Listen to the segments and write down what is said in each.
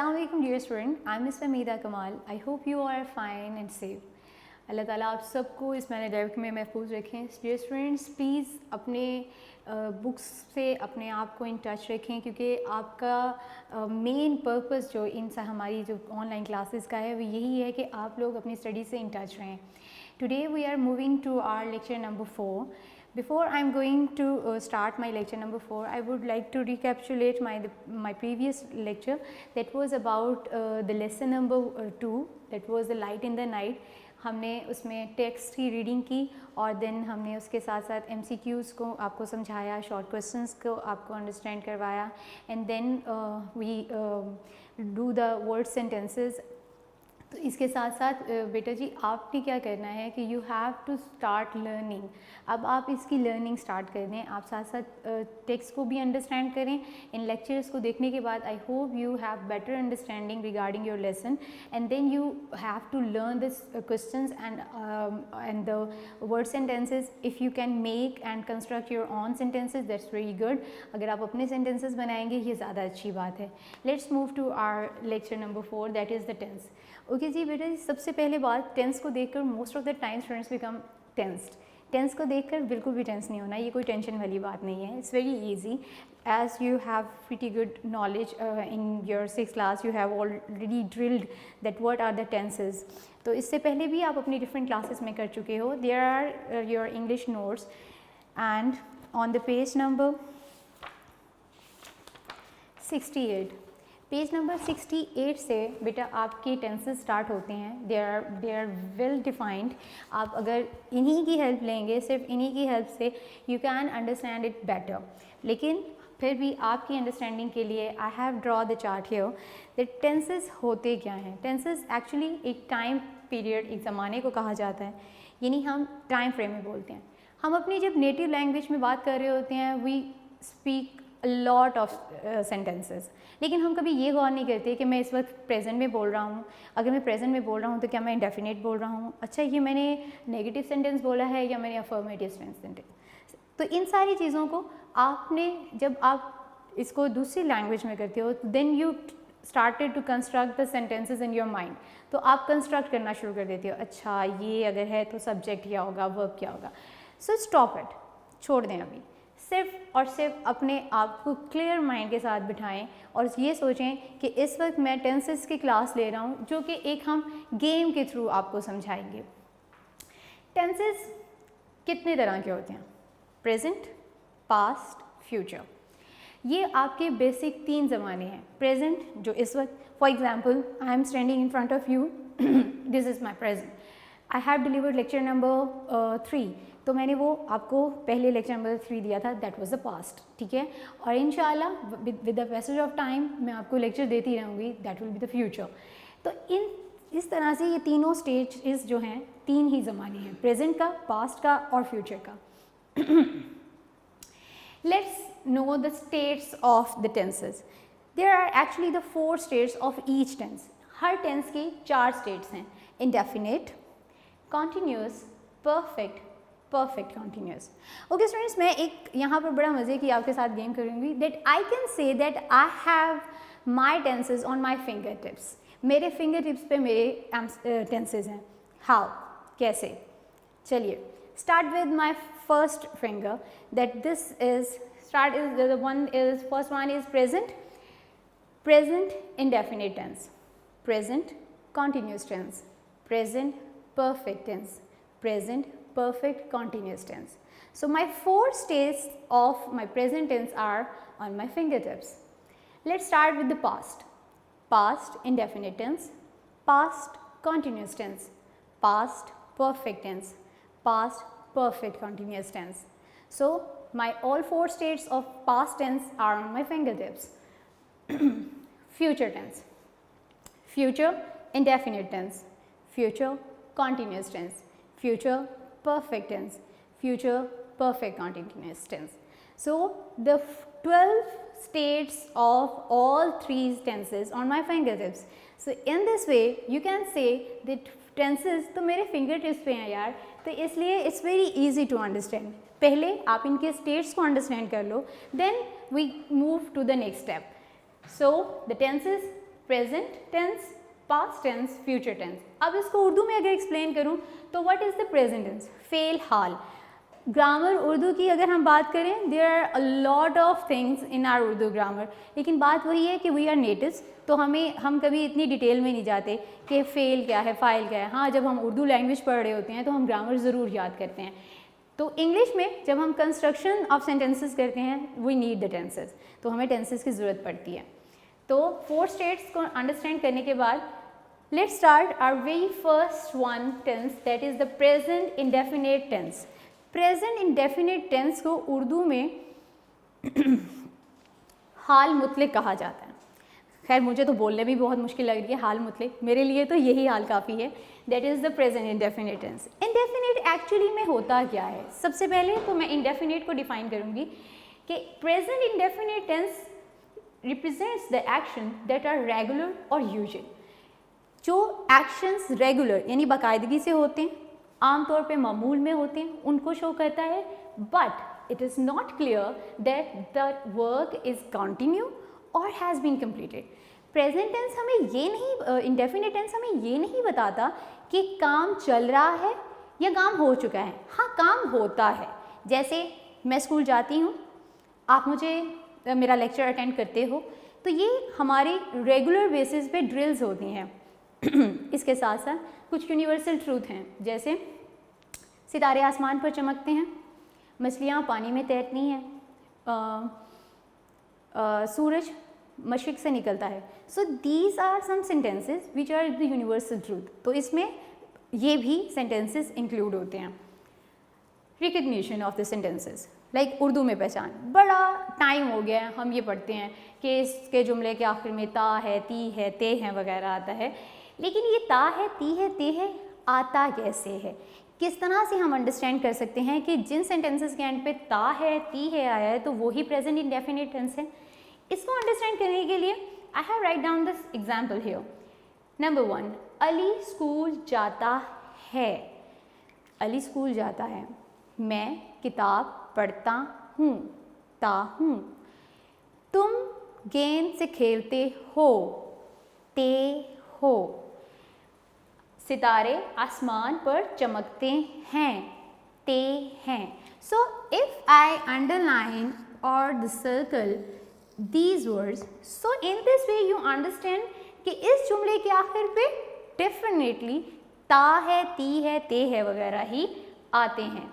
Assalamualaikum dear student, I'm Miss Famida Kamal. I hope you are fine and safe. अल्लाह ताला आप सबको इस मैंने डेवलप में महफूज रखें. डियर स्टूडेंट्स प्लीज़ अपने बुक्स से अपने आप को इन टच रखें क्योंकि आपका मेन पर्पस जो इन हमारी जो ऑनलाइन क्लासेस का है वो यही है कि आप लोग अपनी स्टडी से इन टच रहें. Today we are moving to our lecture number 4. Before I am going to start my lecture number 4, I would like to recapitulate my previous lecture that was about the lesson number 2, that was the light in the night. हमने उसमें text की reading की और then हमने उसके साथ साथ MCQs को आपको समझाया, शॉर्ट क्वेश्चंस को आपको अंडरस्टैंड करवाया and then we do the word sentences. तो इसके साथ साथ बेटा जी आपने क्या करना है कि you have to start learning. अब आप इसकी लर्निंग स्टार्ट कर दें, आप साथ साथ टेक्स्ट को भी अंडरस्टैंड करें. इन लेक्चर्स को देखने के बाद I hope you have better understanding regarding your lesson and then you have to learn this questions and the word sentences. If you can make and construct your own sentences that's very good. अगर आप अपने sentences बनाएंगे ये ज़्यादा अच्छी बात है. Let's move to our lecture number 4 that is the tense. Okay जी बेटा जी, सबसे पहले बात टेंस को देखकर most of the time students become tensed. Tense को देखकर बिल्कुल भी टेंस नहीं होना, ये कोई टेंशन वाली बात नहीं है. It's very easy as you have pretty good knowledge in your 6th class. You have already drilled that what are the tenses. तो इससे पहले भी आप अपनी डिफरेंट क्लासेस में कर चुके हो. There are your English notes and on the page number 68, page number 68 से बेटा आपके टेंसेस स्टार्ट होते हैं. They are well defined. आप अगर इन्हीं की हेल्प लेंगे, सिर्फ इन्हीं की हेल्प से you can understand it better. लेकिन फिर भी आपकी अंडरस्टैंडिंग के लिए I have draw the chart here that tenses होते क्या हैं. टेंसेस एक्चुअली एक टाइम पीरियड, एक ज़माने को कहा जाता है, यानी हम टाइम फ्रेम में बोलते हैं. हम अपनी जब नेटिव लैंग्वेज में बात कर रहे होते हैं we speak lot of sentences, लेकिन हम कभी ये गौर नहीं करते कि मैं इस वक्त प्रेजेंट में बोल रहा हूँ. अगर मैं प्रेजेंट में बोल रहा हूँ तो क्या मैं इंडेफिनिट बोल रहा हूँ, अच्छा ये मैंने नेगेटिव सेंटेंस बोला है या मैंने अफर्मेटिव सेंटेंस. तो इन सारी चीज़ों को आपने जब आप इसको दूसरी लैंग्वेज में करते हो then you started to construct the sentences in your mind. तो आप कंस्ट्रक्ट करना शुरू कर देते हो, अच्छा ये अगर है तो सब्जेक्ट क्या होगा, वर्ब क्या होगा. सो स्टॉप इट, छोड़ दें. अभी सिर्फ और सिर्फ अपने आप को क्लियर माइंड के साथ बिठाएं और ये सोचें कि इस वक्त मैं टेंसेस की क्लास ले रहा हूँ जो कि एक हम गेम के थ्रू आपको समझाएंगे. टेंसेस कितने तरह के होते हैं? Present, past, future. ये आपके बेसिक 3 ज़माने हैं. प्रेजेंट जो इस वक्त, for example I am standing in front of you, this is my present. I have delivered lecture number 3, तो मैंने वो आपको पहले लेक्चर नंबर 3 दिया था, दैट वाज द पास्ट. ठीक है, और इंशाल्लाह with the passage of time मैं आपको लेक्चर देती रहूँगी, that will be the future. तो इस तरह से ये तीनों स्टेजेस जो हैं 3 ही ज़माने हैं, प्रेजेंट का, पास्ट का और फ्यूचर का. Let's know the states of the tenses. There are actually the 4 states of each tense. हर टेंस की 4 स्टेट्स हैं, indefinite, continuous, perfect, perfect continuous. Okay students, मैं एक यहाँ पर बड़ा मज़े की आपके साथ गेम करूँगी. That I can say that I have my tenses on my finger tips. मेरे फिंगर टिप्स पे मेरे टेंसेज हैं. हाउ, कैसे? चलिए start with my first finger. That this is start is the one is first one is present. Present indefinite tense, present continuous tense, present perfect tense, present perfect continuous tense. So my 4 states of my present tense are on my fingertips. Let's start with the past. Past indefinite tense, past continuous tense, past perfect tense, past perfect continuous tense. So my all 4 states of past tense are on my fingertips. Future tense, future indefinite tense, future continuous tense, future perfect tense, future perfect continuous tense. So the 12 states of all 3 tenses on my fingertips. So in this way you can say that tenses तो मेरे fingertips पे हैं यार, तो इसलिए it's very easy to understand. पहले आप इनके states को understand कर लो, then we move to the next step. So the tenses present tense, past tense, future tense. अब इसको उर्दू में अगर एक्सप्लेन करूँ तो what is the present tense? फ़ेल हाल। ग्रामर उर्दू की अगर हम बात करें, there are a lot of things in our Urdu grammar, लेकिन बात वही है कि वी आर नेटिव्स, तो हम कभी इतनी डिटेल में नहीं जाते कि फ़ेल क्या है, फ़ाइल क्या है। हाँ, जब हम उर्दू लैंग्वेज पढ़ रहे होते हैं तो हम ग्रामर ज़रूर याद करते हैं। तो इंग्लिश में जब हम कंस्ट्रक्शन ऑफ सेंटेंसेस करते हैं, वी नीड द टेंसेस, तो हमें टेंसेस की ज़रूरत पड़ती है। तो 4 स्टेट्स को अंडरस्टैंड करने के बाद let's start our very first one tense, that is the present indefinite tense. Present indefinite tense को उर्दू में हाल मुतलक कहा जाता है। खैर मुझे तो बोलने भी बहुत मुश्किल लग रही है हाल मुतलक, मेरे लिए तो यही हाल काफ़ी है। That is the present indefinite tense. Indefinite actually में होता क्या है? सबसे पहले तो मैं इंडेफिनिट को डिफाइन करूँगी कि present indefinite tense represents the action that are regular और यूजुअल। जो एक्शंस रेगुलर यानी बाकायदगी से होते हैं, आमतौर पे मामूल में होते हैं, उनको शो करता है। But it is not clear that the work is continue और has been completed. Present tense हमें ये नहीं, इंडेफिनिट टेंस हमें ये नहीं बताता कि काम चल रहा है या काम हो चुका है। हाँ, काम होता है। जैसे मैं स्कूल जाती हूँ, आप मुझे मेरा लेक्चर अटेंड करते हो, तो ये हमारी रेगुलर बेसिस पे ड्रिल्स होती हैं। इसके साथ साथ कुछ यूनिवर्सल ट्रूथ हैं, जैसे सितारे आसमान पर चमकते हैं, मछलियाँ पानी में तैरती हैं, सूरज मशरिक से निकलता है। So these are some sentences which are the universal truth. तो इसमें ये भी सेंटेंसेस इंक्लूड होते हैं। Recognition of the sentences, like Urdu में पहचान। बड़ा टाइम हो गया है हम ये पढ़ते हैं कि इसके जुमले के आखिर में ता है, ती है, ते हैं वगैरह आता है, लेकिन ये ता है, ती है, ते है आता कैसे है? किस तरह से हम अंडरस्टैंड कर सकते हैं कि जिन सेंटेंसेस के एंड पे ता है, ती है आया है तो वो ही प्रेजेंट इंडेफिनिट टेंस है? इसको अंडरस्टैंड करने के लिए आई have write down this example here. Number 1, Ali school जाता है। अली स्कूल जाता है। मैं किताब पढ़ता हूँ, ता हूँ। तुम गेंद से खेलते हो, ते हो। सितारे आसमान पर चमकते हैं, ते हैं। सो इफ आई अंडरलाइन और the circle these words, so in this way you understand कि इस जुमले के आखिर पे डेफिनेटली ता है, ती है, ते है वगैरह ही आते हैं।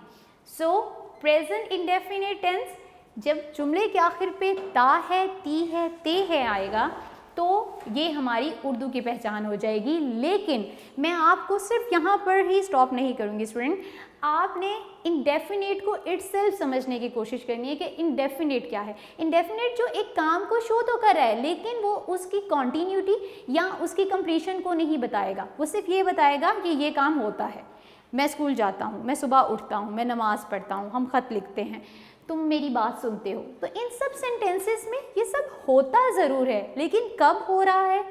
सो प्रेजेंट इंडेफिनिट टेंस जब जुमले के आखिर पे ता है, ती है, ते है आएगा तो ये हमारी उर्दू की पहचान हो जाएगी। लेकिन मैं आपको सिर्फ यहाँ पर ही स्टॉप नहीं करूँगी स्टूडेंट, आपने इंडेफिनेट को इटसेल्फ समझने की कोशिश करनी है कि इंडेफिनेट क्या है। इंडेफिनेट जो एक काम को शो तो कर रहा है लेकिन वो उसकी कॉन्टीन्यूटी या उसकी कंप्लीशन को नहीं बताएगा, वो सिर्फ ये बताएगा कि ये काम होता है। मैं स्कूल जाता हूँ, मैं सुबह उठता हूँ, मैं नमाज़ पढ़ता हूँ, हम ख़त लिखते हैं, तुम मेरी बात सुनते हो। तो इन सब सेंटेंसेस में ये सब होता ज़रूर है, लेकिन कब हो रहा है,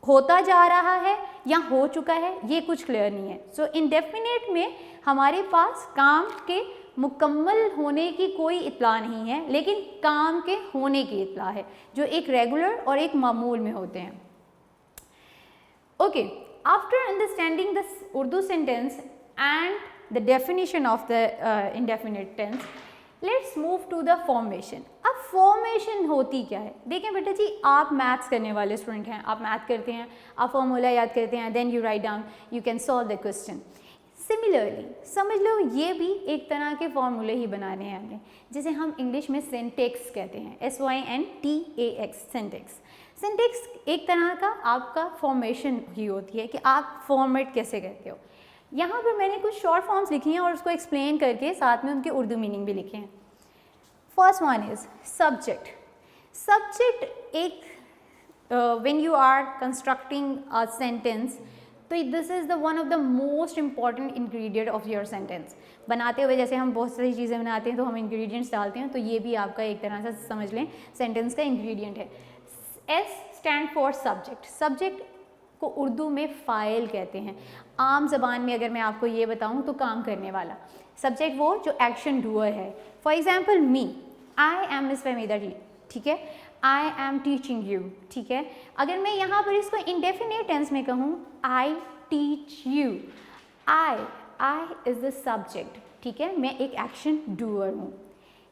होता जा रहा है या हो चुका है, ये कुछ क्लियर नहीं है। सो इंडेफिनेट में हमारे पास काम के मुकम्मल होने की कोई इत्तला नहीं है, लेकिन काम के होने की इत्तला है जो एक रेगुलर और एक मामूल में होते हैं। Okay, after understanding the Urdu sentence and the definition of the indefinite tense, let's move to the formation। अब formation होती क्या है? देखें बेटा जी, आप मैथ्स करने वाले स्टूडेंट हैं, आप मैथ करते हैं, आप फॉर्मूला याद करते हैं, then you write down, you can solve the question। Similarly समझ लो ये भी एक तरह के फॉर्मूले ही बनाने हैं हमने, जिसे हम इंग्लिश में सिंटेक्स कहते हैं, SYNTAX, सिंटेक्स। सिंटेक्स एक तरह का आपका फॉर्मेशन ही होती है कि आप फॉर्मेट कैसे करते हो। यहाँ पर मैंने कुछ शॉर्ट फॉर्म्स लिखी हैं और उसको एक्सप्लेन करके साथ में उनके उर्दू मीनिंग भी लिखे हैं। First one is subject. Subject एक when you are constructing a sentence, तो this is the one of the most important ingredient of your sentence. बनाते हुए जैसे हम बहुत सारी चीज़ें बनाते हैं तो हम इंग्रेडिएंट्स डालते हैं, तो ये भी आपका एक तरह से समझ लें सेंटेंस का इंग्रेडिएंट है। S stand for subject. Subject को उर्दू में फ़ाइल कहते हैं। आम ज़बान में अगर मैं आपको ये बताऊं तो काम करने वाला। सब्जेक्ट वो जो एक्शन डूअर है। For example me, I am Miss Fahmida ji, ठीक है। आई एम टीचिंग यू, ठीक है। अगर मैं यहाँ पर इसको इंडेफिनिट टेंस में कहूँ, I teach you, I is the subject, ठीक है, मैं एक एक्शन डूअर हूँ।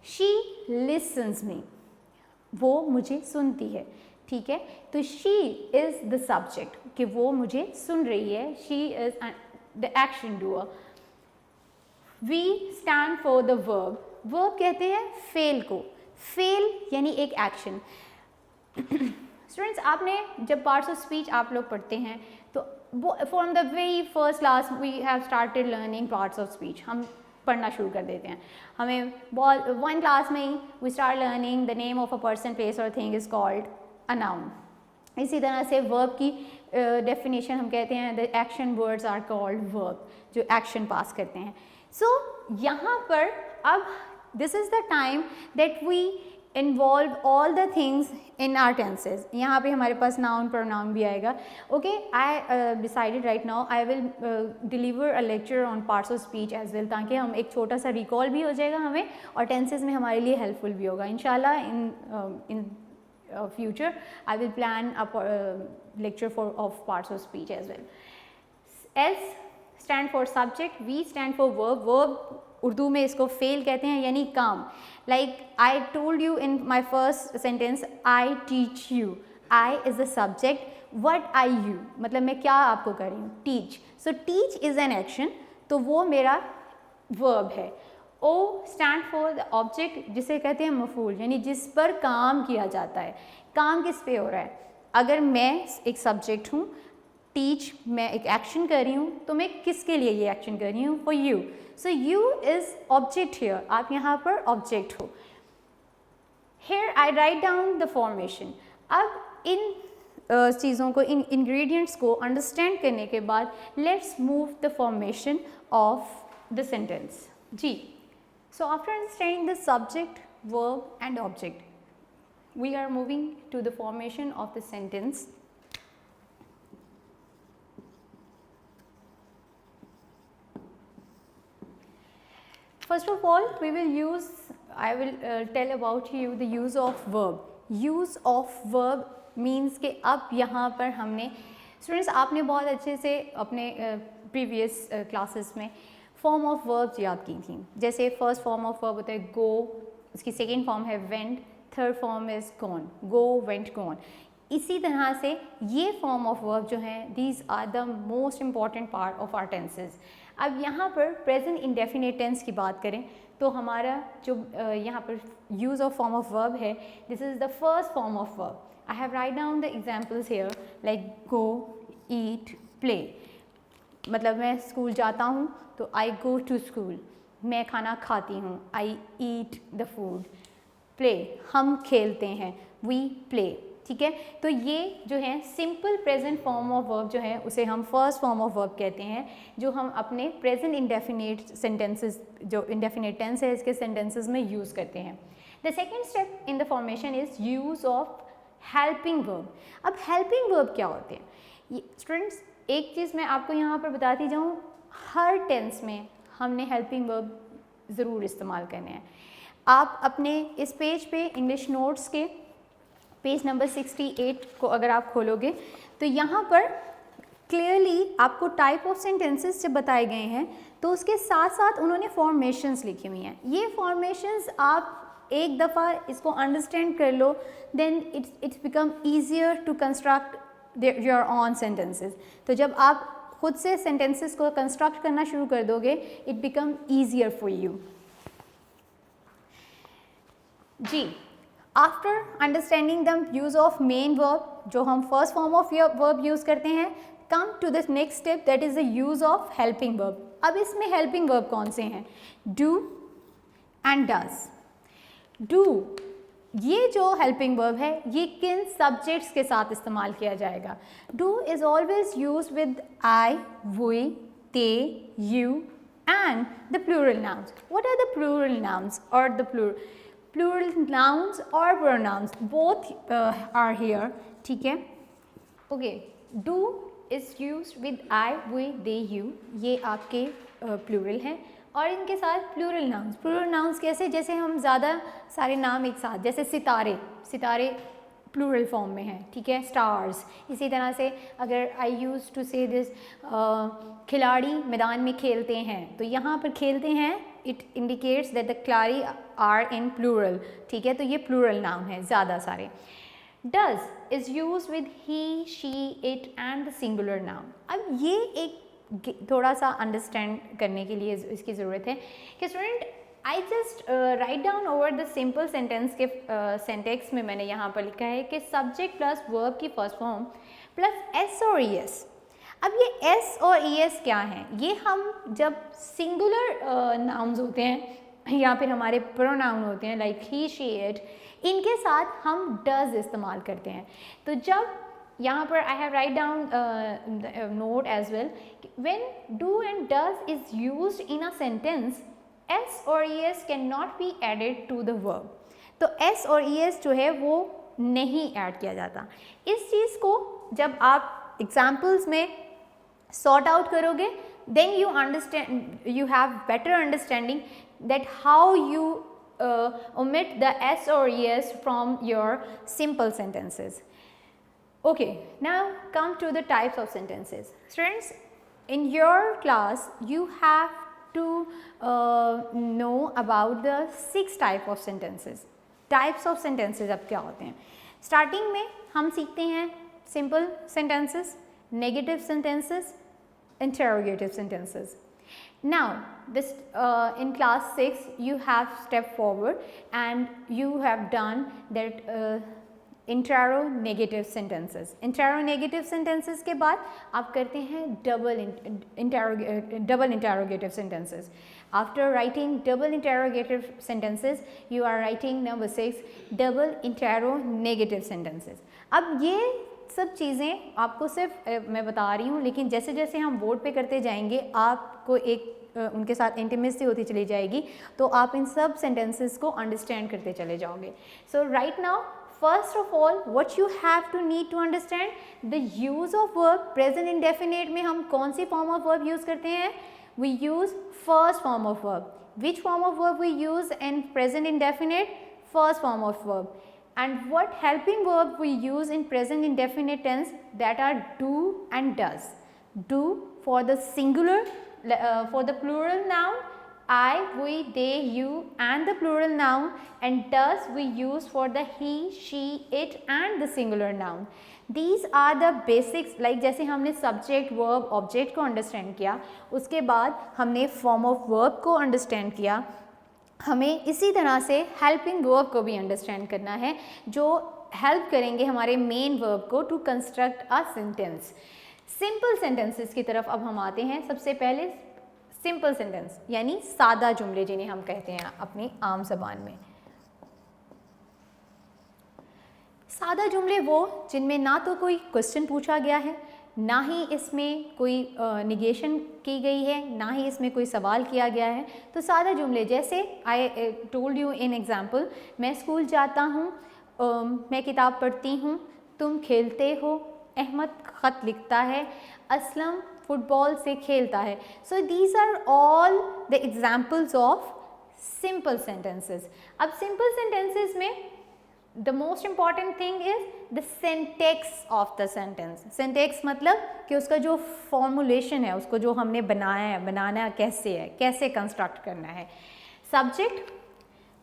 शी लिसन्स मी, वो मुझे सुनती है, ठीक है। तो शी इज़ द सब्जेक्ट, कि वो मुझे सुन रही है, she is the action doer. We stand for the verb, verb कहते हैं फेल को, फेल यानी एक एक्शन। स्टूडेंट्स, आपने जब पार्ट्स ऑफ स्पीच आप लोग पढ़ते हैं तो वो from the very first class we have started learning parts of speech, हम पढ़ना शुरू कर देते हैं। हमें बहुत 1 क्लास में ही we start learning the name of a person, place और thing is called a noun. इसी तरह से वर्ब की डेफिनेशन हम कहते हैं the action words are called verb, जो एक्शन पास करते हैं। सो यहाँ पर अब this is the time that we involve all the things in our tenses. यहाँ पे हमारे पास नाउन प्रोनाउन भी आएगा। Okay, I decided right now I will deliver a lecture on parts of speech as well, ताकि हम एक छोटा सा रिकॉल भी हो जाएगा हमें और टेंसेज में हमारे लिए हेल्पफुल भी होगा इंशाल्लाह। इन future I will plan a lecture of parts of speech as well. S stand for subject, V stand for verb, verb Urdu में इसको फेल कहते हैं यानी काम। Like I told you in my first sentence, I teach you, I is the subject, what I you मतलब मैं क्या आपको कर रही हूँ, teach, so teach is an action, तो वो मेरा verb है। O stand for the object, जिसे कहते हैं मफूल, यानी जिस पर काम किया जाता है। काम किस पे हो रहा है? अगर मैं एक सब्जेक्ट हूँ, टीच मैं एक एक्शन कर रही हूँ, तो मैं किसके लिए ये एक्शन कर रही हूँ? For you, so you is object here, आप यहाँ पर ऑब्जेक्ट हो। Here I write down the formation. अब इन चीज़ों को, इन इंग्रेडिएंट्स को अंडरस्टैंड करने के बाद let's move the formation of the sentence. जी, so after understanding the subject, verb and object, we are moving to the formation of the sentence. First of all, we will use, I will tell about you the use of verb. Use of verb means कि अब यहाँ पर हमने, students आपने बहुत अच्छे से अपने previous classes में फॉर्म ऑफ वर्ब्स याद की थी। जैसे फर्स्ट फॉर्म ऑफ वर्ब होता है गो, उसकी सेकेंड फॉर्म है went, third form is gone, go went gone. इसी तरह से ये फॉर्म ऑफ वर्ब जो हैं, these are the most important part of our tenses. अब यहाँ पर प्रेजेंट इंडेफिनिट टेंस की बात करें तो हमारा जो यहाँ पर use of form of verb है, this is the first form of verb. I have write down the examples here, like go, eat, play. मतलब मैं स्कूल जाता हूँ तो आई गो टू स्कूल, मैं खाना खाती हूँ, आई ईट द फूड। प्ले, हम खेलते हैं, वी प्ले, ठीक है। तो ये जो है simple present form of verb जो है उसे हम फर्स्ट फॉर्म ऑफ वर्ब कहते हैं, जो हम अपने प्रेजेंट इंडेफिनिट सेंटेंसेस, जो इंडेफिनिट टेंस है इसके सेंटेंसेस में यूज़ करते हैं। The second step in the formation is use of helping verb. अब हेल्पिंग वर्ब क्या होते हैं? स्टूडेंट्स, एक चीज़ मैं आपको यहाँ पर बताती जाऊँ, हर टेंस में हमने हेल्पिंग वर्ब ज़रूर इस्तेमाल करने हैं। आप अपने इस पेज पे इंग्लिश नोट्स के पेज नंबर 68 को अगर आप खोलोगे तो यहाँ पर क्लियरली आपको टाइप ऑफ सेंटेंसेस जब बताए गए हैं तो उसके साथ साथ उन्होंने फॉर्मेशंस लिखी हुई हैं। ये फॉर्मेशंस आप एक दफ़ा इसको अंडरस्टैंड कर लो, then it's become easier to construct your own sentences. तो जब आप खुद से सेंटेंसेस को कंस्ट्रक्ट करना शुरू कर दोगे, it become easier for you. जी, after understanding the use of main verb, जो हम first form of verb use करते हैं, come to this next step, that is the use of helping verb. अब इसमें हेल्पिंग वर्ब कौन से हैं? Do and does. डू, ये जो हेल्पिंग वर्ब है ये किन सब्जेक्ट्स के साथ इस्तेमाल किया जाएगा? Do is always use with I, we, they, you and the plural nouns. What are the plural nouns और द प्लूरल नाउन्स और प्रोनाउंस? बोथ आर हियर, ठीक है। Okay, do is use with I, we, they, you, ये आपके plural हैं। और इनके साथ प्लूरल नाउन्स। प्लूरल नाउन्स कैसे? जैसे हम ज़्यादा सारे नाम एक साथ, जैसे सितारे, सितारे प्लूरल फॉर्म में है, ठीक है, स्टार्स। इसी तरह से अगर आई यूज़ टू से दिस, खिलाड़ी मैदान में खेलते हैं, तो यहाँ पर खेलते हैं इट इंडिकेट्स दैट द खिलाड़ी आर इन प्लूरल, ठीक है, तो ये प्लूरल नाउन है ज़्यादा सारे। Does is use with he, she, it and the singular noun. अब ये एक थोड़ा सा अंडरस्टैंड करने के लिए इसकी ज़रूरत है कि student I just write down over the simple sentence के सेंटेक्स में मैंने यहाँ पर लिखा है कि सब्जेक्ट प्लस वर्ब की फर्स्ट फॉर्म प्लस एस और ई एस। अब ये एस और ई एस क्या हैं? ये हम जब सिंगुलर नाउन्स होते हैं या फिर हमारे प्रोनाउन होते हैं लाइक ही, शी, इट, इनके साथ हम डज इस्तेमाल करते हैं। तो जब यहाँ पर I have write down note as well, when do and does is used in a sentence, S और E S can not be added to the verb. तो एस और ई एस जो है वो नहीं ऐड किया जाता। इस चीज़ को जब आप एग्जाम्पल्स में सॉर्ट आउट करोगे, then you understand, you have better understanding that how you omit the s or es from your simple sentences. Okay, now come to the types of sentences. Students, in your class you have to know about the 6 type of sentences. Types of sentences अब क्या होते हैं? Starting में हम सीखते हैं simple sentences, negative sentences, interrogative sentences. Now this in class 6 you have stepped forward and you have done that interrogative sentences. Interrogative sentences के बाद आप करते हैं double interrogative sentences. After writing double interrogative sentences you are writing number 6 double interrogative sentences. अब ये सब चीज़ें आपको सिर्फ मैं बता रही हूँ, लेकिन जैसे जैसे हम बोर्ड पे करते जाएंगे आपको एक उनके साथ इंटीमेसी होती चली जाएगी, तो आप इन सब सेंटेंसेस को अंडरस्टैंड करते चले जाओगे। So right now first of all what you have to need to understand the use of verb. Present indefinite में हम कौन सी फॉर्म ऑफ वर्ब यूज़ करते हैं? We use first form of verb. Which form of verb we use in present indefinite? First form of verb. And what helping verb we use in present indefinite tense? That are do and does. Do for the singular, for the plural noun, I, we, they, you, and the plural noun, and does we use for the he, she, it, and the singular noun. These are the basics. Like जैसे हमने subject, verb, object को understand किया, उसके बाद हमने form of verb को understand किया, हमें इसी तरह से हेल्पिंग वर्ब को भी अंडरस्टैंड करना है जो हेल्प करेंगे हमारे मेन वर्ब को to construct a sentence. Simple sentences की तरफ अब हम आते हैं। सबसे पहले सिंपल सेंटेंस यानी सादा जुमले जिन्हें हम कहते हैं अपनी आम ज़बान में। सादा जुमले वो जिनमें ना तो कोई क्वेश्चन पूछा गया है, ना ही इसमें कोई निगेशन की गई है, ना ही इसमें कोई सवाल किया गया है। तो सादा जुमले जैसे I told you in example, मैं स्कूल जाता हूँ, मैं किताब पढ़ती हूँ, तुम खेलते हो, अहमद ख़त लिखता है, असलम फुटबॉल से खेलता है। So these are all the examples of simple sentences. अब सिंपल सेंटेंसेस में the most important thing is the syntax of the sentence. Syntax मतलब कि उसका जो फॉर्मुलेशन है, उसको जो हमने बनाया है, बनाना कैसे है, कैसे कंस्ट्रक्ट करना है। सब्जेक्ट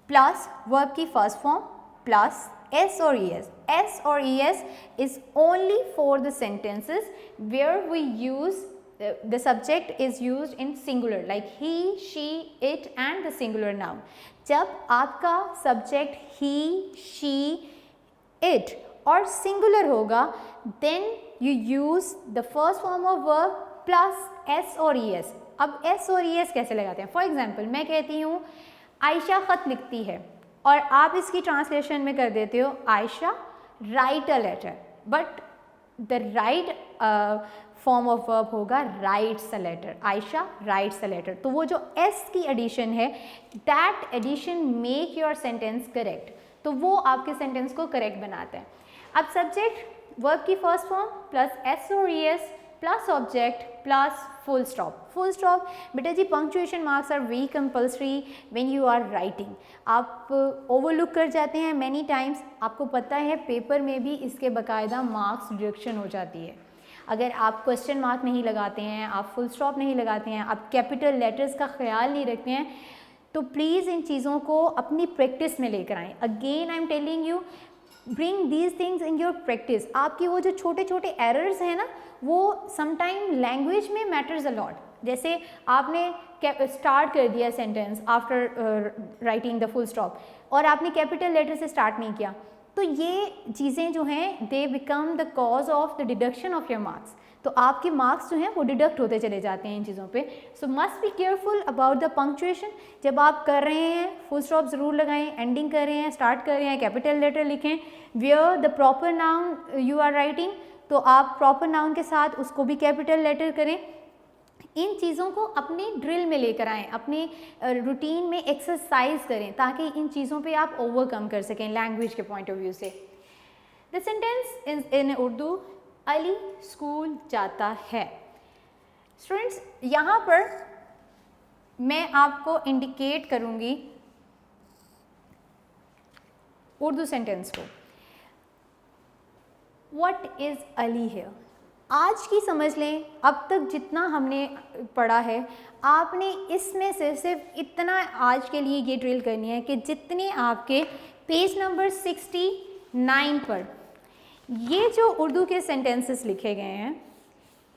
प्लस वर्ब की फर्स्ट फॉर्म प्लस एस और ई एस। एस और E S is only for the sentences where we use the subject is used in singular like he, she, it and the singular noun. जब आपका subject he, she, it और singular होगा then you use the first form of verb plus s और es. अब s और es कैसे लगाते हैं? For example मैं कहती हूँ आयशा ख़त लिखती है और आप इसकी ट्रांसलेशन में कर देते हो Ayesha write a letter, but the right form of verb होगा writes a letter. Ayesha writes a letter. तो वो जो एस की एडिशन है that addition make your sentence correct, तो वो आपके सेंटेंस को करेक्ट बनाता है। अब सब्जेक्ट वर्ब की फर्स्ट फॉर्म प्लस एस और E S plus object plus full stop. Full stop बेटा जी punctuation marks are very compulsory when you are writing. आप ओवरलुक कर जाते हैं मैनी टाइम्स। आपको पता है पेपर में भी इसके बाकायदा मार्क्स डिडक्शन हो जाती है। अगर आप क्वेश्चन मार्क नहीं लगाते हैं, आप फुल स्टॉप नहीं लगाते हैं, आप कैपिटल लेटर्स का ख्याल नहीं रखते हैं, तो प्लीज़ इन चीज़ों को अपनी प्रैक्टिस में लेकर आएँ। Again I am telling you, bring these things in your practice. आपकी वो जो छोटे छोटे एरर्स हैं ना, वो समटाइम लैंग्वेज में मैटर्स अ लॉट। जैसे आपने स्टार्ट कर दिया sentence after writing the full stop और आपने कैपिटल लेटर से स्टार्ट नहीं किया, तो ये चीज़ें जो हैं they become the cause of the deduction of your marks. तो आपके मार्क्स जो हैं वो डिडक्ट होते चले जाते हैं इन चीज़ों पे। सो must be careful about the punctuation. जब आप कर रहे हैं फुल स्टॉप ज़रूर लगाएं, एंडिंग कर रहे हैं, स्टार्ट कर रहे हैं, कैपिटल लेटर लिखें। Where the proper noun you are writing, तो आप प्रॉपर नाउन के साथ उसको भी कैपिटल लेटर करें। इन चीज़ों को अपनी ड्रिल में लेकर आएँ, अपने रूटीन में एक्सरसाइज करें, ताकि इन चीज़ों पे आप ओवरकम कर सकें लैंग्वेज के पॉइंट ऑफ व्यू से। The sentence in Urdu, Ali school जाता है। स्टूडेंट्स, यहाँ पर मैं आपको इंडिकेट करूँगी उर्दू सेंटेंस को। What is Ali here? आज की समझ लें, अब तक जितना हमने पढ़ा है, आपने इसमें से सिर्फ इतना आज के लिए ये ड्रिल करनी है कि जितने आपके पेज नंबर 69 पर ये जो उर्दू के सेंटेंसेस लिखे गए हैं,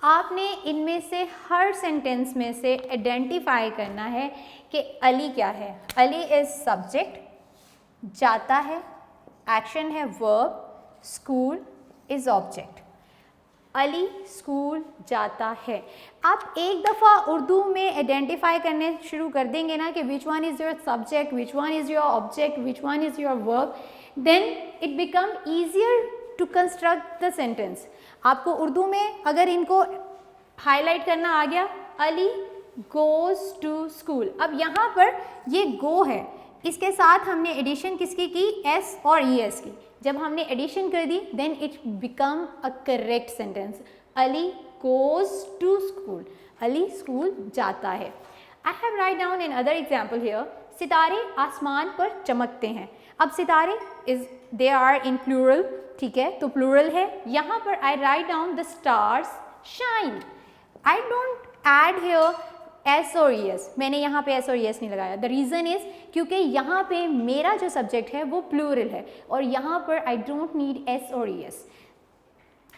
आपने इनमें से हर सेंटेंस में से आइडेंटिफाई करना है कि अली क्या है। अली इज़ सब्जेक्ट, जाता है एक्शन है verb, school is object. Ali school जाता है। आप एक दफ़ा उर्दू में आइडेंटिफाई करने शुरू कर देंगे ना कि which one is your subject, which one is your object, which one is your verb, then it become easier to construct the sentence. आपको उर्दू में अगर इनको हाईलाइट करना आ गया, अली गोज़ टू स्कूल। अब यहाँ पर ये गो है, इसके साथ हमने एडिशन किसकी की? एस और ई एस की। जब हमने एडिशन कर दी then it become a correct sentence. Ali goes to school, Ali school जाता है। I have write down in other example here, सितारे आसमान पर चमकते हैं। अब सितारे is they are in plural, ठीक है, तो प्लूरल है। यहाँ पर I write down the stars shine. I don't add here S और एस, मैंने यहाँ पे एस और एस नहीं लगाया। द रीज़न इज़ क्योंकि यहाँ पे मेरा जो सब्जेक्ट है वो प्लूरल है और यहाँ पर आई डोंट नीड एस और एस।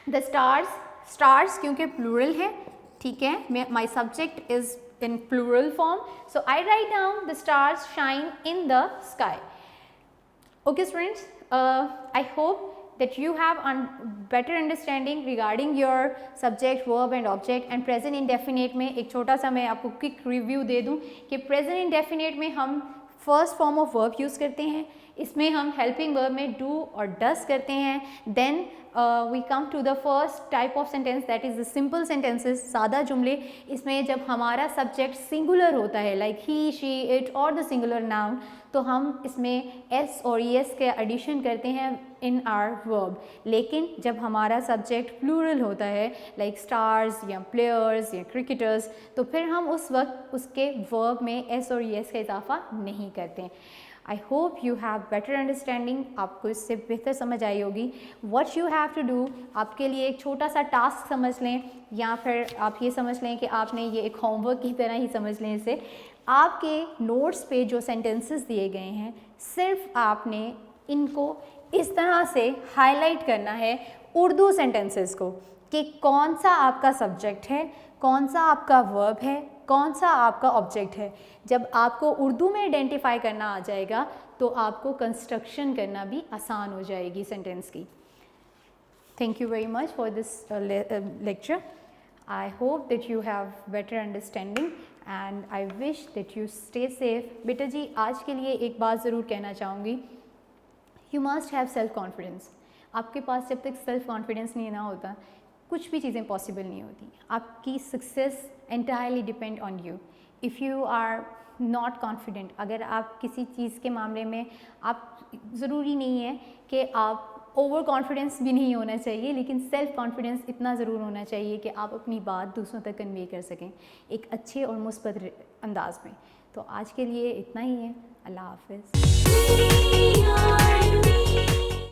द स्टार्स, स्टार्स क्योंकि प्लूरल है, ठीक है, my subject is in plural form, so I write down the stars shine in the sky. Okay students, I hope that you have better understanding regarding your subject, verb and object and present indefinite में एक छोटा सा मैं आपको quick review दे दूँ कि present indefinite में हम first form of verb use करते हैं, इसमें हम helping verb में do और does करते हैं। Then we come to the first type of sentence, that is the simple sentences, सादा जुमले। इसमें जब हमारा subject singular होता है like he, she, it or the singular noun, तो हम इसमें s और es के addition करते हैं in our verb। लेकिन जब हमारा subject plural होता है like stars या players या cricketers, तो फिर हम उस वक्त उसके verb में s और es का इजाफा नहीं करते। I hope you have better understanding, आपको इससे बेहतर समझ आई होगी। What you have to do, आपके लिए एक छोटा सा टास्क समझ लें या फिर आप ये समझ लें कि आपने ये एक होमवर्क की तरह ही समझ लें इसे। आपके नोट्स पे जो सेंटेंसेस दिए गए हैं, सिर्फ आपने इनको इस तरह से हाईलाइट करना है उर्दू सेंटेंसेस को कि कौन सा आपका सब्जेक्ट है, कौन सा आपका वर्ब है, कौन सा आपका ऑब्जेक्ट है। जब आपको उर्दू में आइडेंटिफाई करना आ जाएगा तो आपको कंस्ट्रक्शन करना भी आसान हो जाएगी सेंटेंस की। Thank you very much for this lecture. I hope that you have better understanding and I wish that you stay safe. बेटा जी, आज के लिए एक बात ज़रूर कहना चाहूँगी, you must have self confidence. आपके पास जब तक सेल्फ कॉन्फिडेंस नहीं ना होता, कुछ भी चीज़ें पॉसिबल नहीं होती। आपकी success entirely depend on you. If you are not confident, अगर आप किसी चीज़ के मामले में, आप ज़रूरी नहीं है कि आप ओवर कॉन्फिडेंस भी नहीं होना चाहिए, लेकिन सेल्फ कॉन्फिडेंस इतना ज़रूर होना चाहिए कि आप अपनी बात दूसरों तक कन्वे कर सकें एक अच्छे और मुस्बत अंदाज में। तो आज के लिए इतना ही है। अल्लाह हाफ़िज़।